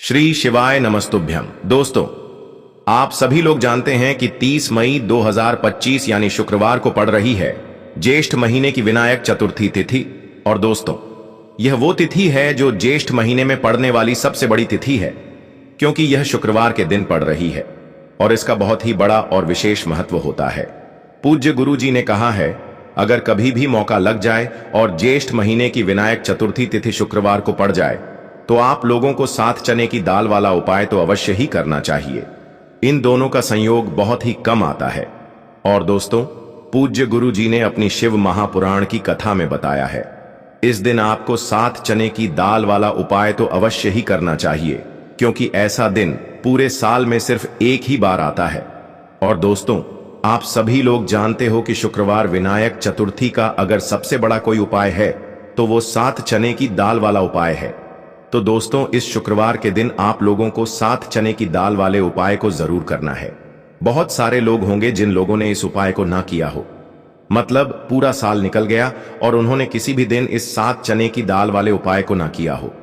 श्री शिवाय नमस्तुभ्यम। दोस्तों, आप सभी लोग जानते हैं कि 30 मई 2025 यानी शुक्रवार को पड़ रही है ज्येष्ठ महीने की विनायक चतुर्थी तिथि। और दोस्तों, यह वो तिथि है जो ज्येष्ठ महीने में पड़ने वाली सबसे बड़ी तिथि है, क्योंकि यह शुक्रवार के दिन पड़ रही है और इसका बहुत ही बड़ा और विशेष महत्व होता है। पूज्य गुरु जी ने कहा है, अगर कभी भी मौका लग जाए और ज्येष्ठ महीने की विनायक चतुर्थी तिथि शुक्रवार को पड़ जाए तो आप लोगों को सात चने की दाल वाला उपाय तो अवश्य ही करना चाहिए। इन दोनों का संयोग बहुत ही कम आता है। और दोस्तों, पूज्य गुरु जी ने अपनी शिव महापुराण की कथा में बताया है, इस दिन आपको सात चने की दाल वाला उपाय तो अवश्य ही करना चाहिए, क्योंकि ऐसा दिन पूरे साल में सिर्फ एक ही बार आता है। और दोस्तों, आप सभी लोग जानते हो कि शुक्रवार विनायक चतुर्थी का अगर सबसे बड़ा कोई उपाय है तो वो सात चने की दाल वाला उपाय है। तो दोस्तों, इस शुक्रवार के दिन आप लोगों को सात चने की दाल वाले उपाय को जरूर करना है। बहुत सारे लोग होंगे जिन लोगों ने इस उपाय को ना किया हो, मतलब पूरा साल निकल गया और उन्होंने किसी भी दिन इस सात चने की दाल वाले उपाय को ना किया हो।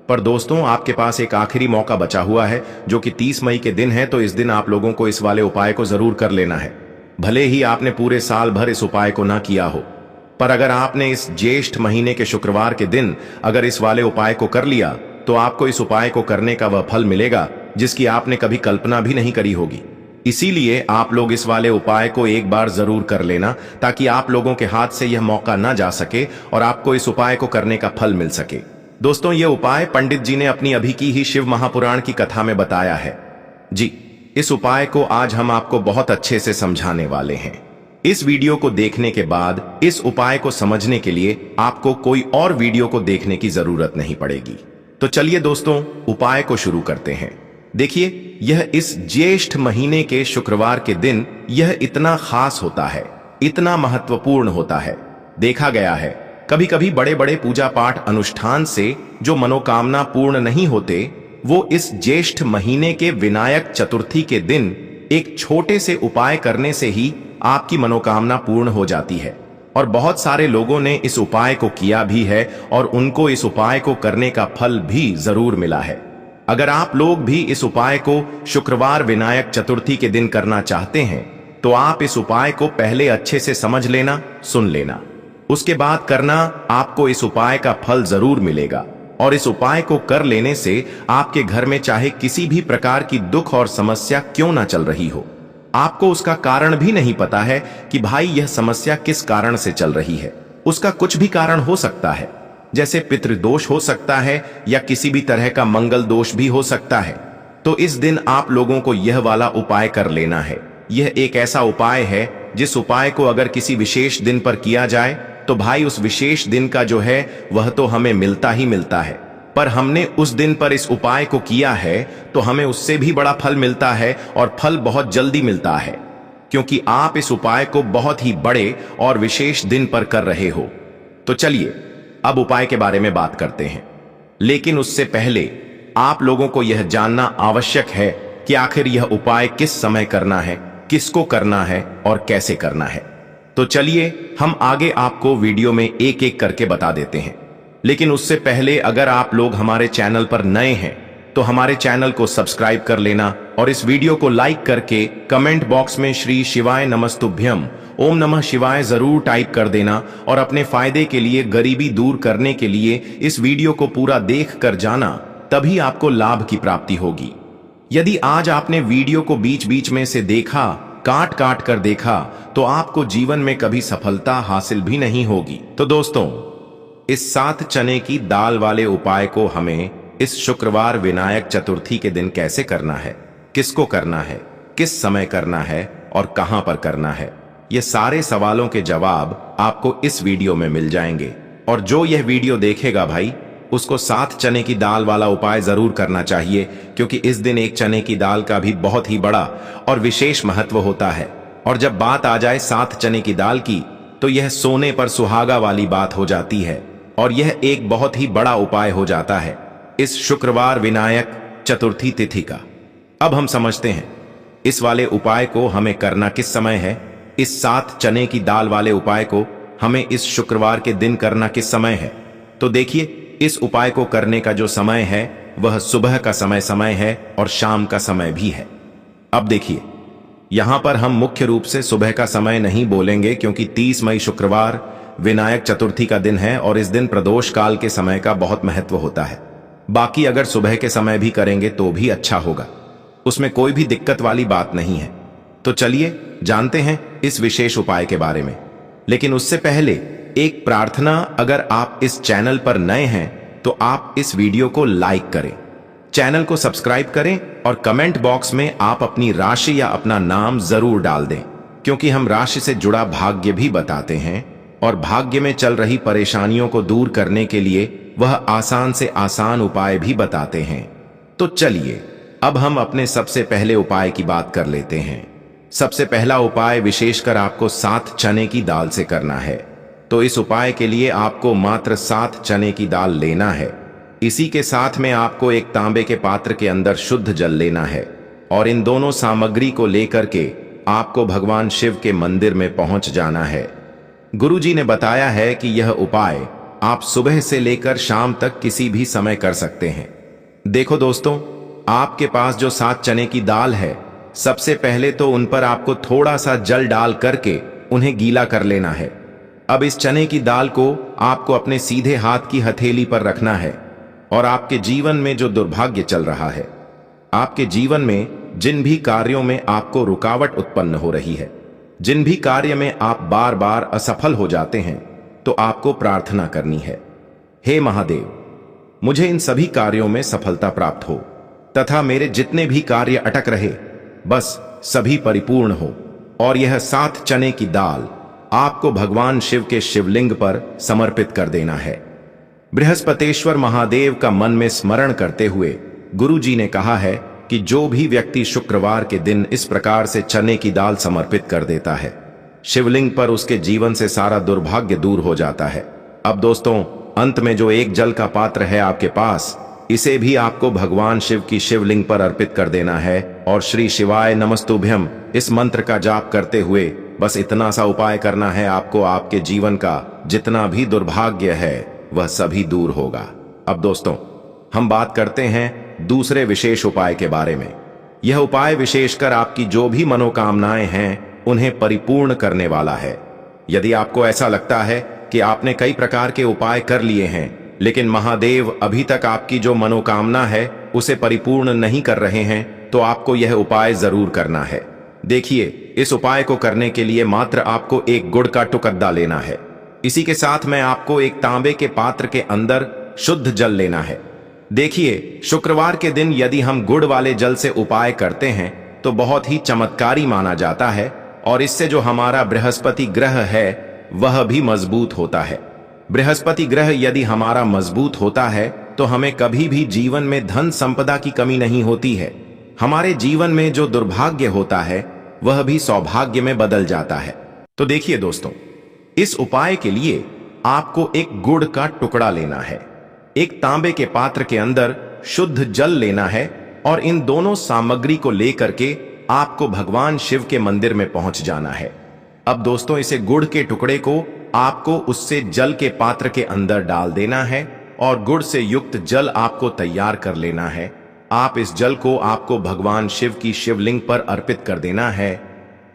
पर दोस्तों, आपके पास एक आखिरी मौका बचा हुआ है जो कि 30 मई के दिन है। तो इस दिन आप लोगों को इस वाले उपाय को जरूर कर लेना है, भले ही आपने पूरे साल भर इस उपाय को ना किया हो। पर अगर आपने इस ज्येष्ठ महीने के शुक्रवार के दिन अगर इस वाले उपाय को कर लिया तो आपको इस उपाय को करने का वह फल मिलेगा जिसकी आपने कभी कल्पना भी नहीं करी होगी। इसीलिए आप लोग इस वाले उपाय को एक बार जरूर कर लेना, ताकि आप लोगों के हाथ से यह मौका ना जा सके और आपको इस उपाय को करने का फल मिल सके। दोस्तों, यह उपाय पंडित जी ने अपनी अभी की ही शिव महापुराण की कथा में बताया है। जी, इस उपाय को आज हम आपको बहुत अच्छे से समझाने वाले हैं। इस वीडियो को देखने के बाद इस उपाय को समझने के लिए आपको कोई और वीडियो को देखने की जरूरत नहीं पड़ेगी। तो चलिए दोस्तों, उपाय को शुरू करते हैं। देखिए, यह इस ज्येष्ठ महीने के शुक्रवार के दिन यह इतना खास होता है, इतना महत्वपूर्ण होता है। देखा गया है कभी कभी बड़े बड़े पूजा पाठ अनुष्ठान से जो मनोकामना पूर्ण नहीं होते, वो इस ज्येष्ठ महीने के विनायक चतुर्थी के दिन एक छोटे से उपाय करने से ही आपकी मनोकामना पूर्ण हो जाती है। और बहुत सारे लोगों ने इस उपाय को किया भी है और उनको इस उपाय को करने का फल भी जरूर मिला है। अगर आप लोग भी इस उपाय को शुक्रवार विनायक चतुर्थी के दिन करना चाहते हैं तो आप इस उपाय को पहले अच्छे से समझ लेना, सुन लेना, उसके बाद करना। आपको इस उपाय का फल जरूर मिलेगा। और इस उपाय को कर लेने से आपके घर में चाहे किसी भी प्रकार की दुख और समस्या क्यों ना चल रही हो, आपको उसका कारण भी नहीं पता है कि भाई यह समस्या किस कारण से चल रही है। उसका कुछ भी कारण हो सकता है, जैसे पितृदोष हो सकता है या किसी भी तरह का मंगल दोष भी हो सकता है। तो इस दिन आप लोगों को यह वाला उपाय कर लेना है। यह एक ऐसा उपाय है जिस उपाय को अगर किसी विशेष दिन पर किया जाए तो भाई उस विशेष दिन का जो है वह तो हमें मिलता ही मिलता है। पर हमने उस दिन पर इस उपाय को किया है तो हमें उससे भी बड़ा फल मिलता है, और फल बहुत जल्दी मिलता है, क्योंकि आप इस उपाय को बहुत ही बड़े और विशेष दिन पर कर रहे हो। तो चलिए अब उपाय के बारे में बात करते हैं। लेकिन उससे पहले आप लोगों को यह जानना आवश्यक है कि आखिर यह उपाय किस समय करना है, किसको करना है और कैसे करना है। तो चलिए हम आगे आपको वीडियो में एक एक करके बता देते हैं। लेकिन उससे पहले अगर आप लोग हमारे चैनल पर नए हैं तो हमारे चैनल को सब्सक्राइब कर लेना और इस वीडियो को लाइक करके कमेंट बॉक्स में श्री शिवाय नमस्तुभ्यम ओम नमः शिवाय जरूर टाइप कर देना। और अपने फायदे के लिए, गरीबी दूर करने के लिए इस वीडियो को पूरा देख कर जाना, तभी आपको लाभ की प्राप्ति होगी। यदि आज आपने वीडियो को बीच बीच में से देखा, काट काट कर देखा, तो आपको जीवन में कभी सफलता हासिल भी नहीं होगी। तो दोस्तों, इस सात चने की दाल वाले उपाय को हमें इस शुक्रवार विनायक चतुर्थी के दिन कैसे करना है, किसको करना है, किस समय करना है और कहां पर करना है, ये सारे सवालों के जवाब आपको इस वीडियो में मिल जाएंगे। और जो यह वीडियो देखेगा भाई, उसको सात चने की दाल वाला उपाय जरूर करना चाहिए, क्योंकि इस दिन एक चने की दाल का भी बहुत ही बड़ा और विशेष महत्व होता है। और जब बात आ जाए सात चने की दाल की, तो यह सोने पर सुहागा वाली बात हो जाती है और यह एक बहुत ही बड़ा उपाय हो जाता है इस शुक्रवार विनायक चतुर्थी तिथि का। अब हम समझते हैं इस वाले उपाय को हमें करना किस समय है। इस सात चने की दाल वाले उपाय को हमें इस शुक्रवार के दिन करना किस समय है। तो देखिए, इस उपाय को करने का जो समय है वह सुबह का समय है और शाम का समय भी है। अब देखिए, यहां पर हम मुख्य रूप से सुबह का समय नहीं बोलेंगे क्योंकि 30 मई शुक्रवार विनायक चतुर्थी का दिन है और इस दिन प्रदोष काल के समय का बहुत महत्व होता है। बाकी अगर सुबह के समय भी करेंगे तो भी अच्छा होगा, उसमें कोई भी दिक्कत वाली बात नहीं है। तो चलिए जानते हैं इस विशेष उपाय के बारे में। लेकिन उससे पहले एक प्रार्थना, अगर आप इस चैनल पर नए हैं तो आप इस वीडियो को लाइक करें, चैनल को सब्सक्राइब करें और कमेंट बॉक्स में आप अपनी राशि या अपना नाम जरूर डाल दें, क्योंकि हम राशि से जुड़ा भाग्य भी बताते हैं और भाग्य में चल रही परेशानियों को दूर करने के लिए वह आसान से आसान उपाय भी बताते हैं। तो चलिए अब हम अपने सबसे पहले उपाय की बात कर लेते हैं। सबसे पहला उपाय विशेषकर आपको 7 चने की दाल से करना है। तो इस उपाय के लिए आपको मात्र 7 चने की दाल लेना है। इसी के साथ में आपको एक तांबे के पात्र के अंदर शुद्ध जल लेना है और इन दोनों सामग्री को लेकर के आपको भगवान शिव के मंदिर में पहुंच जाना है। गुरुजी ने बताया है कि यह उपाय आप सुबह से लेकर शाम तक किसी भी समय कर सकते हैं। देखो दोस्तों, आपके पास जो 7 चने की दाल है, सबसे पहले तो उन पर आपको थोड़ा सा जल डाल करके उन्हें गीला कर लेना है। अब इस चने की दाल को आपको अपने सीधे हाथ की हथेली पर रखना है और आपके जीवन में जो दुर्भाग्य चल रहा है, आपके जीवन में जिन भी कार्यों में आपको रुकावट उत्पन्न हो रही है, जिन भी कार्य में आप बार बार असफल हो जाते हैं, तो आपको प्रार्थना करनी है, हे महादेव, मुझे इन सभी कार्यों में सफलता प्राप्त हो तथा मेरे जितने भी कार्य अटक रहे बस सभी परिपूर्ण हो। और यह 7 चने की दाल आपको भगवान शिव के शिवलिंग पर समर्पित कर देना है। बृहस्पतेश्वर महादेव का मन में स्मरण करते हुए गुरुजी ने कहा है कि जो भी व्यक्ति शुक्रवार के दिन इस प्रकार से चने की दाल समर्पित कर देता है, शिवलिंग पर उसके जीवन से सारा दुर्भाग्य दूर हो जाता है। अब दोस्तों, अंत में जो एक जल का पात्र है आपके पास, इसे भी आपको भगवान शिव की शिवलिंग पर अर्पित कर देना है और श्री शिवाय नमस्तुभ्यम इस मंत्र का जाप करते हुए बस इतना सा उपाय करना है आपको। आपके जीवन का जितना भी दुर्भाग्य है वह सभी दूर होगा। अब दोस्तों, हम बात करते हैं दूसरे विशेष उपाय के बारे में। यह उपाय विशेषकर आपकी जो भी मनोकामनाएं हैं उन्हें परिपूर्ण करने वाला है। यदि आपको ऐसा लगता है कि आपने कई प्रकार के उपाय कर लिए हैं लेकिन महादेव अभी तक आपकी जो मनोकामना है उसे परिपूर्ण नहीं कर रहे हैं, तो आपको यह उपाय जरूर करना है। देखिए, इस उपाय को करने के लिए मात्र आपको एक गुड़ का टुकड़ा लेना है। इसी के साथ में आपको एक तांबे के पात्र के अंदर शुद्ध जल लेना है। देखिए, शुक्रवार के दिन यदि हम गुड़ वाले जल से उपाय करते हैं तो बहुत ही चमत्कारी माना जाता है और इससे जो हमारा बृहस्पति ग्रह है वह भी मजबूत होता है। बृहस्पति ग्रह यदि हमारा मजबूत होता है तो हमें कभी भी जीवन में धन संपदा की कमी नहीं होती है। हमारे जीवन में जो दुर्भाग्य होता है वह भी सौभाग्य में बदल जाता है। तो देखिए दोस्तों, इस उपाय के लिए आपको एक गुड़ का टुकड़ा लेना है, एक तांबे के पात्र के अंदर शुद्ध जल लेना है और इन दोनों सामग्री को लेकर के आपको भगवान शिव के मंदिर में पहुंच जाना है। अब दोस्तों, इसे गुड़ के टुकड़े को आपको उससे जल के पात्र के अंदर डाल देना है और गुड़ से युक्त जल आपको तैयार कर लेना है। आप इस जल को आपको भगवान शिव की शिवलिंग पर अर्पित कर देना है।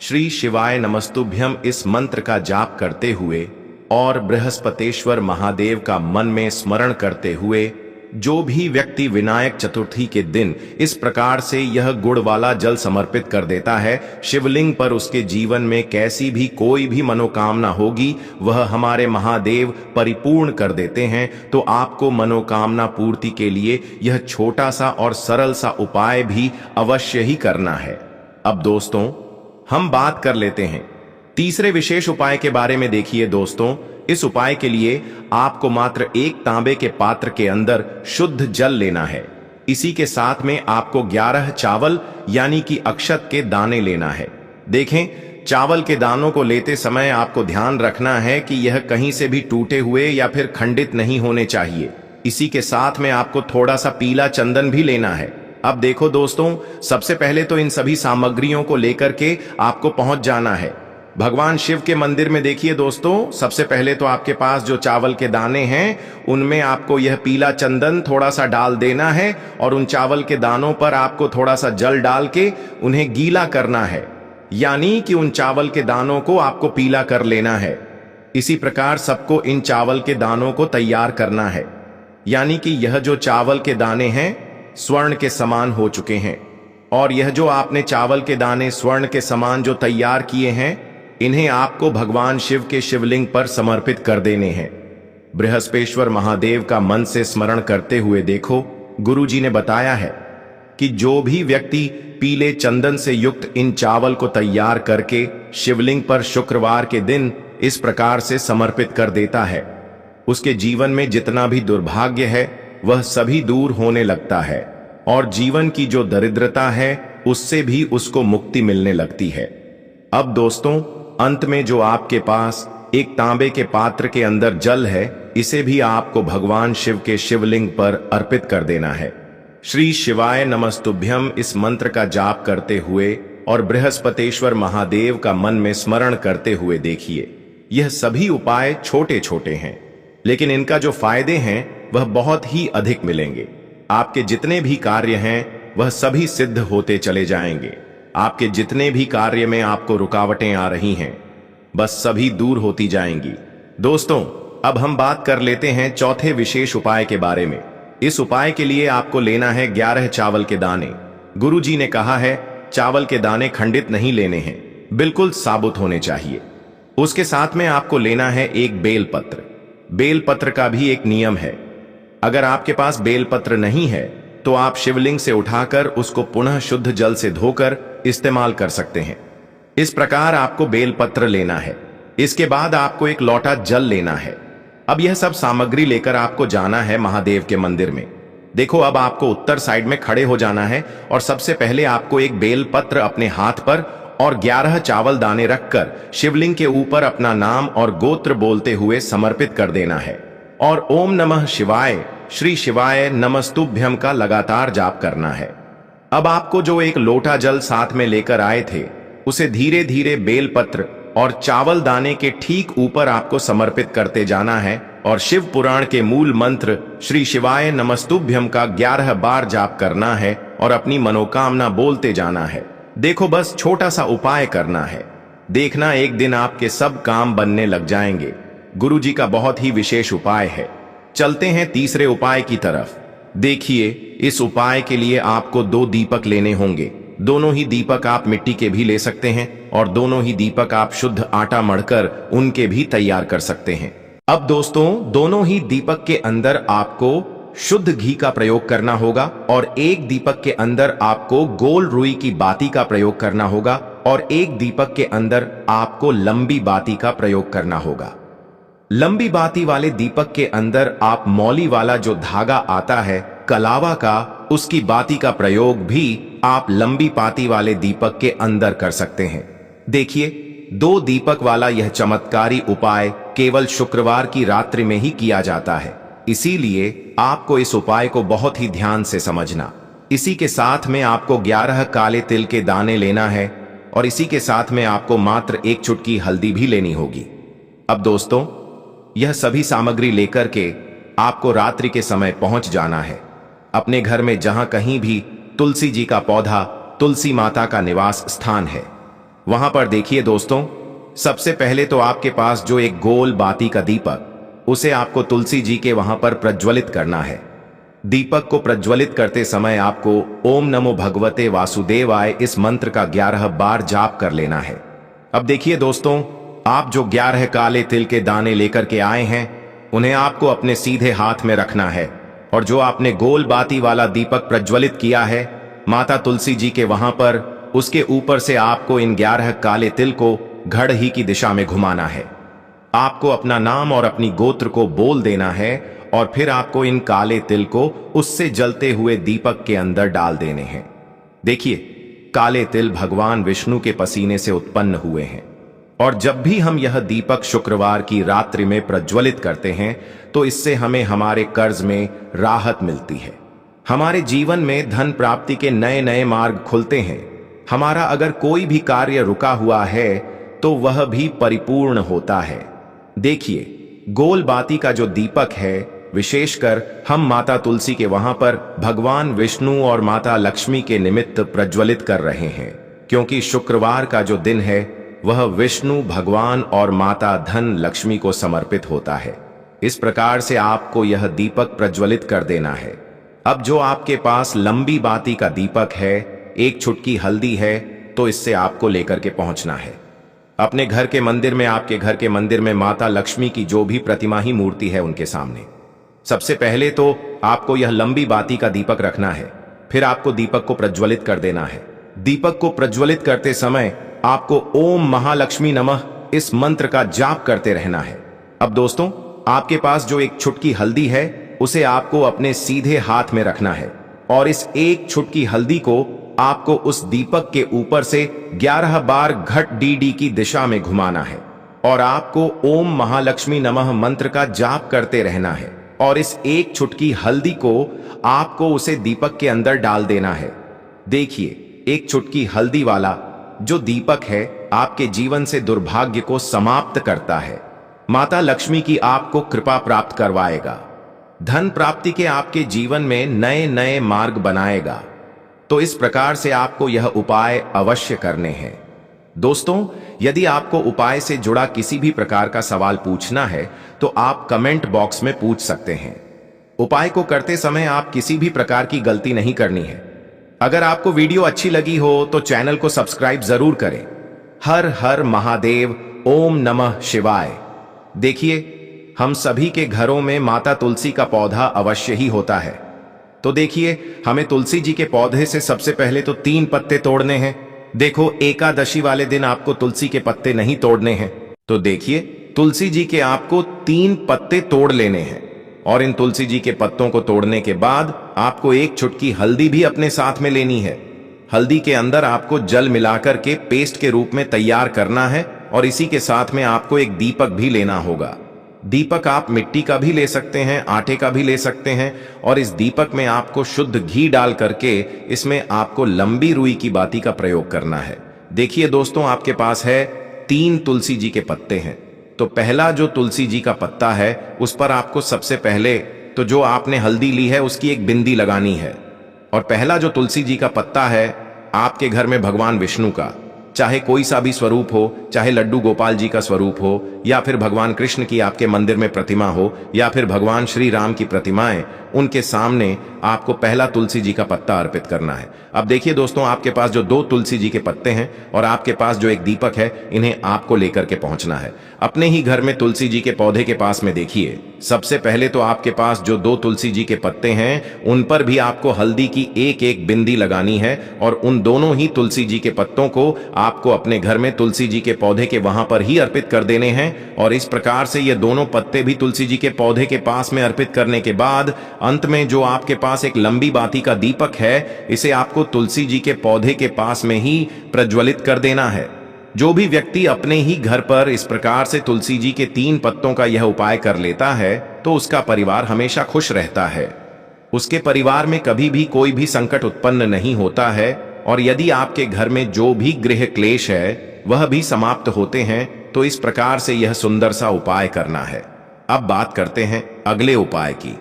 श्री शिवाय नमस्तुभ्यम इस मंत्र का जाप करते हुए और बृहस्पतेश्वर महादेव का मन में स्मरण करते हुए जो भी व्यक्ति विनायक चतुर्थी के दिन इस प्रकार से यह गुड़ वाला जल समर्पित कर देता है शिवलिंग पर, उसके जीवन में कैसी भी कोई भी मनोकामना होगी वह हमारे महादेव परिपूर्ण कर देते हैं। तो आपको मनोकामना पूर्ति के लिए यह छोटा सा और सरल सा उपाय भी अवश्य ही करना है। अब दोस्तों, हम बात कर लेते हैं तीसरे विशेष उपाय के बारे में। देखिए दोस्तों, इस उपाय के लिए आपको मात्र एक तांबे के पात्र के अंदर शुद्ध जल लेना है। इसी के साथ में आपको 11 चावल यानी कि अक्षत के दाने लेना है। देखें, चावल के दानों को लेते समय आपको ध्यान रखना है कि यह कहीं से भी टूटे हुए या फिर खंडित नहीं होने चाहिए। इसी के साथ में आपको थोड़ा सा पीला चंदन भी लेना है। अब देखो दोस्तों, सबसे पहले तो इन सभी सामग्रियों को लेकर के आपको पहुंच जाना है। भगवान शिव के मंदिर में देखिए दोस्तों, सबसे पहले तो आपके पास जो चावल के दाने हैं उनमें आपको यह पीला चंदन थोड़ा सा डाल देना है और उन चावल के दानों पर आपको थोड़ा सा जल डाल के उन्हें गीला करना है, यानी कि उन चावल के दानों को आपको पीला कर लेना है। इसी प्रकार सबको इन चावल के दानों को तैयार करना है, यानी कि यह जो चावल के दाने हैं स्वर्ण के समान हो चुके हैं, और यह जो आपने चावल के दाने स्वर्ण के समान जो तैयार किए हैं इन्हें आपको भगवान शिव के शिवलिंग पर समर्पित कर देने हैं। बृहस्पेश्वर महादेव का मन से स्मरण करते हुए देखो, गुरुजी ने बताया है कि जो भी व्यक्ति पीले चंदन से युक्त इन चावल को तैयार करके शिवलिंग पर शुक्रवार के दिन इस प्रकार से समर्पित कर देता है, उसके जीवन में जितना भी दुर्भाग्य है वह सभी दूर होने लगता है और जीवन की जो दरिद्रता है उससे भी उसको मुक्ति मिलने लगती है। अब दोस्तों, अंत में जो आपके पास एक तांबे के पात्र के अंदर जल है, इसे भी आपको भगवान शिव के शिवलिंग पर अर्पित कर देना है। श्री शिवाय नमस्तुभ्यम इस मंत्र का जाप करते हुए और बृहस्पतेश्वर महादेव का मन में स्मरण करते हुए देखिए, यह सभी उपाय छोटे छोटे हैं, लेकिन इनका जो फायदे हैं वह बहुत ही अधिक मिलेंगे। आपके जितने भी कार्य हैं वह सभी सिद्ध होते चले जाएंगे। आपके जितने भी कार्य में आपको रुकावटें आ रही हैं बस सभी दूर होती जाएंगी। दोस्तों, अब हम बात कर लेते हैं चौथे विशेष उपाय के बारे में। इस उपाय के लिए आपको लेना है 11 चावल के दाने। गुरुजी ने कहा है चावल के दाने खंडित नहीं लेने हैं, बिल्कुल साबुत होने चाहिए। उसके साथ में आपको लेना है एक बेलपत्र। बेलपत्र का भी एक नियम है, अगर आपके पास बेलपत्र नहीं है तो आप शिवलिंग से उठाकर उसको पुनः शुद्ध जल से धोकर इस्तेमाल कर सकते हैं। इस प्रकार आपको बेलपत्र लेना है। इसके बाद आपको एक लोटा जल लेना है। अब यह सब सामग्री लेकर आपको जाना है महादेव के मंदिर में। देखो, अब आपको उत्तर साइड में खड़े हो जाना है और सबसे पहले आपको एक बेलपत्र अपने हाथ पर और 11 चावल दाने रखकर शिवलिंग के ऊपर अपना नाम और गोत्र बोलते हुए समर्पित कर देना है और ओम नमः शिवाय, श्री शिवाय नमस्तुभ्यम का लगातार जाप करना है। अब आपको जो एक लोटा जल साथ में लेकर आए थे उसे धीरे धीरे बेलपत्र और चावल दाने के ठीक ऊपर आपको समर्पित करते जाना है और शिव पुराण के मूल मंत्र श्री शिवाय नमस्तुभ्यम का 11 बार जाप करना है और अपनी मनोकामना बोलते जाना है। देखो, बस छोटा सा उपाय करना है, देखना एक दिन आपके सब काम बनने लग जाएंगे। गुरुजी का बहुत ही विशेष उपाय है। चलते हैं तीसरे उपाय की तरफ। देखिए, इस उपाय के लिए आपको 2 दीपक लेने होंगे। दोनों ही दीपक आप मिट्टी के भी ले सकते हैं और दोनों ही दीपक आप शुद्ध आटा मढ़कर उनके भी तैयार कर सकते हैं। अब दोस्तों, दोनों ही दीपक के अंदर आपको शुद्ध घी का प्रयोग करना होगा और एक दीपक के अंदर आपको गोल रुई की बाती का प्रयोग करना होगा और एक दीपक के अंदर आपको लंबी बाती का प्रयोग करना होगा। लंबी बाती वाले दीपक के अंदर आप मौली वाला जो धागा आता है कलावा का, उसकी बाती का प्रयोग भी आप लंबी बाती वाले दीपक के अंदर कर सकते हैं। देखिए, 2 दीपक वाला यह चमत्कारी उपाय केवल शुक्रवार की रात्रि में ही किया जाता है, इसीलिए आपको इस उपाय को बहुत ही ध्यान से समझना। इसी के साथ में आपको 11 काले तिल के दाने लेना है और इसी के साथ में आपको मात्र 1 चुटकी हल्दी भी लेनी होगी। अब दोस्तों, यह सभी सामग्री लेकर के आपको रात्रि के समय पहुंच जाना है अपने घर में, जहां कहीं भी तुलसी जी का पौधा, तुलसी माता का निवास स्थान है, वहां पर देखिए दोस्तों, सबसे पहले तो आपके पास जो एक गोल बाती का दीपक, उसे आपको तुलसी जी के वहां पर प्रज्वलित करना है। दीपक को प्रज्वलित करते समय आपको ओम नमो भगवते वासुदेवाय इस मंत्र का 11 बार जाप कर लेना है। अब देखिए दोस्तों, आप जो 11 काले तिल के दाने लेकर के आए हैं उन्हें आपको अपने सीधे हाथ में रखना है और जो आपने गोल बाती वाला दीपक प्रज्वलित किया है माता तुलसी जी के वहां पर, उसके ऊपर से आपको इन 11 काले तिल को घड़ ही की दिशा में घुमाना है। आपको अपना नाम और अपनी गोत्र को बोल देना है और फिर आपको इन काले तिल को उससे जलते हुए दीपक के अंदर डाल देने हैं। देखिए, काले तिल भगवान विष्णु के पसीने से उत्पन्न हुए हैं और जब भी हम यह दीपक शुक्रवार की रात्रि में प्रज्वलित करते हैं तो इससे हमें हमारे कर्ज में राहत मिलती है, हमारे जीवन में धन प्राप्ति के नए नए मार्ग खुलते हैं। हमारा अगर कोई भी कार्य रुका हुआ है तो वह भी परिपूर्ण होता है। देखिए, गोल बाती का जो दीपक है, विशेषकर हम माता तुलसी के वहां पर भगवान विष्णु और माता लक्ष्मी के निमित्त प्रज्वलित कर रहे हैं, क्योंकि शुक्रवार का जो दिन है वह विष्णु भगवान और माता धन लक्ष्मी को समर्पित होता है। इस प्रकार से आपको यह दीपक प्रज्वलित कर देना है। अब जो आपके पास लंबी बाती का दीपक है, एक चुटकी हल्दी है, तो इससे आपको लेकर के पहुंचना है अपने घर के मंदिर में। आपके घर के मंदिर में माता लक्ष्मी की जो भी प्रतिमा ही मूर्ति है उनके सामने सबसे पहले तो आपको यह लंबी बाती का दीपक रखना है। फिर आपको दीपक को प्रज्वलित कर देना है। दीपक को प्रज्वलित करते समय आपको ओम महालक्ष्मी नमः इस मंत्र का जाप करते रहना है। अब दोस्तों, आपके पास जो एक चुटकी हल्दी है उसे आपको अपने सीधे हाथ में रखना है और इस एक चुटकी हल्दी को आपको उस दीपक के ऊपर से 11 बार घट डी की दिशा में घुमाना है और आपको ओम महालक्ष्मी नमः मंत्र का जाप करते रहना है और इस एक चुटकी हल्दी को आपको उसे दीपक के अंदर डाल देना है। देखिए, एक चुटकी हल्दी वाला जो दीपक है आपके जीवन से दुर्भाग्य को समाप्त करता है। माता लक्ष्मी की आपको कृपा प्राप्त करवाएगा। धन प्राप्ति के आपके जीवन में नए नए मार्ग बनाएगा। तो इस प्रकार से आपको यह उपाय अवश्य करने हैं। दोस्तों, यदि आपको उपाय से जुड़ा किसी भी प्रकार का सवाल पूछना है तो आप कमेंट बॉक्स में पूछ सकते हैं। उपाय को करते समय आप किसी भी प्रकार की गलती नहीं करनी है। अगर आपको वीडियो अच्छी लगी हो तो चैनल को सब्सक्राइब जरूर करें। हर हर महादेव, ओम नमः शिवाय। देखिए, हम सभी के घरों में माता तुलसी का पौधा अवश्य ही होता है। तो देखिए, हमें तुलसी जी के पौधे से सबसे पहले तो 3 पत्ते तोड़ने हैं। देखो, एकादशी वाले दिन आपको तुलसी के पत्ते नहीं तोड़ने हैं। तो देखिए, तुलसी जी के आपको 3 पत्ते तोड़ लेने हैं और इन तुलसी जी के पत्तों को तोड़ने के बाद आपको एक चुटकी हल्दी भी अपने साथ में लेनी है। हल्दी के अंदर आपको जल मिलाकर के पेस्ट के रूप में तैयार करना है और इसी के साथ में आपको एक दीपक भी लेना होगा। दीपक आप मिट्टी का भी ले सकते हैं, आटे का भी ले सकते हैं और इस दीपक में आपको शुद्ध घी डाल करके इसमें आपको लंबी रुई की बाती का प्रयोग करना है। देखिए दोस्तों, आपके पास है 3 तुलसी जी के पत्ते हैं। तो पहला जो तुलसी जी का पत्ता है उस पर आपको सबसे पहले तो जो आपने हल्दी ली है उसकी एक बिंदी लगानी है। और पहला जो तुलसी जी का पत्ता है आपके घर में भगवान विष्णु का, चाहे कोई सा भी स्वरूप हो, चाहे लड्डू गोपाल जी का स्वरूप हो या फिर भगवान कृष्ण की आपके मंदिर में प्रतिमा हो या फिर भगवान श्री राम की प्रतिमाएं, उनके सामने आपको पहला तुलसी जी का पत्ता अर्पित करना है। अब देखिए दोस्तों, आपके पास जो 2 तुलसी जी के पत्ते हैं और आपके पास जो एक दीपक है, इन्हें आपको लेकर के पहुंचना है। अपने ही घर में तुलसी जी के पौधे के पास में देखिए, सबसे पहले तो आपके पास जो 2 तुलसी जी के पत्ते हैं उन पर भी आपको हल्दी की एक एक बिंदी लगानी है और उन दोनों ही तुलसी जी के पत्तों को आपको अपने घर में तुलसी जी के पौधे के वहां पर ही अर्पित कर देने हैं। और इस प्रकार से ये दोनों पत्ते भी तुलसी जी के पौधे के पास में अर्पित करने के बाद अंत में जो आपके पास एक लंबी बाती का दीपक है, इसे आपको तुलसी जी के पौधे के पास में ही प्रज्वलित कर देना है। जो भी व्यक्ति अपने ही घर पर इस प्रकार से तुलसी जी के 3 पत्तों का यह उपाय कर लेता है तो उसका परिवार हमेशा खुश रहता है। उसके परिवार में कभी भी कोई भी संकट उत्पन्न नहीं होता है और यदि आपके घर में जो भी गृह क्लेश है वह भी समाप्त होते हैं। तो इस प्रकार से यह सुंदर सा उपाय करना है। अब बात करते हैं अगले उपाय की।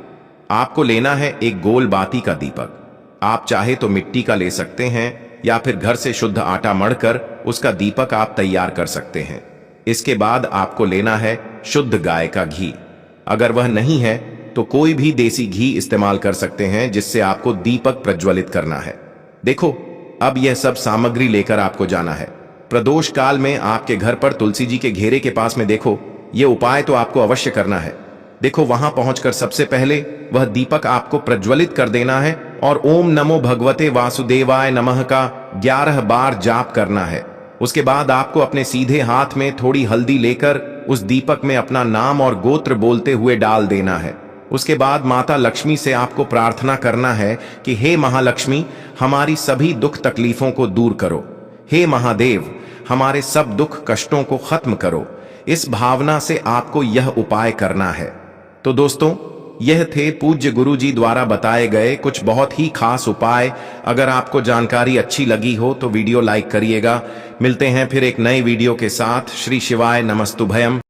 आपको लेना है एक गोल बाती का दीपक। आप चाहे तो मिट्टी का ले सकते हैं या फिर घर से शुद्ध आटा मढ़कर उसका दीपक आप तैयार कर सकते हैं। इसके बाद आपको लेना है शुद्ध गाय का घी। अगर वह नहीं है तो कोई भी देसी घी इस्तेमाल कर सकते हैं जिससे आपको दीपक प्रज्वलित करना है। देखो, अब यह सब सामग्री लेकर आपको जाना है। प्रदोष काल में आपके घर पर तुलसी जी के घेरे के पास में देखो, यह उपाय तो आपको अवश्य करना है। देखो, वहां पहुंचकर सबसे पहले वह दीपक आपको प्रज्वलित कर देना है और ओम नमो भगवते वासुदेवाय नमः का 11 बार जाप करना है। उसके बाद आपको अपने सीधे हाथ में थोड़ी हल्दी लेकर उस दीपक में अपना नाम और गोत्र बोलते हुए डाल देना है। उसके बाद माता लक्ष्मी से आपको प्रार्थना करना है कि हे महालक्ष्मी, हमारी सभी दुख तकलीफों को दूर करो। हे महादेव, हमारे सब दुख कष्टों को खत्म करो। इस भावना से आपको यह उपाय करना है। तो दोस्तों, यह थे पूज्य गुरु जी द्वारा बताए गए कुछ बहुत ही खास उपाय। अगर आपको जानकारी अच्छी लगी हो तो वीडियो लाइक करिएगा। मिलते हैं फिर एक नए वीडियो के साथ। श्री शिवाय नमस्तुभयम।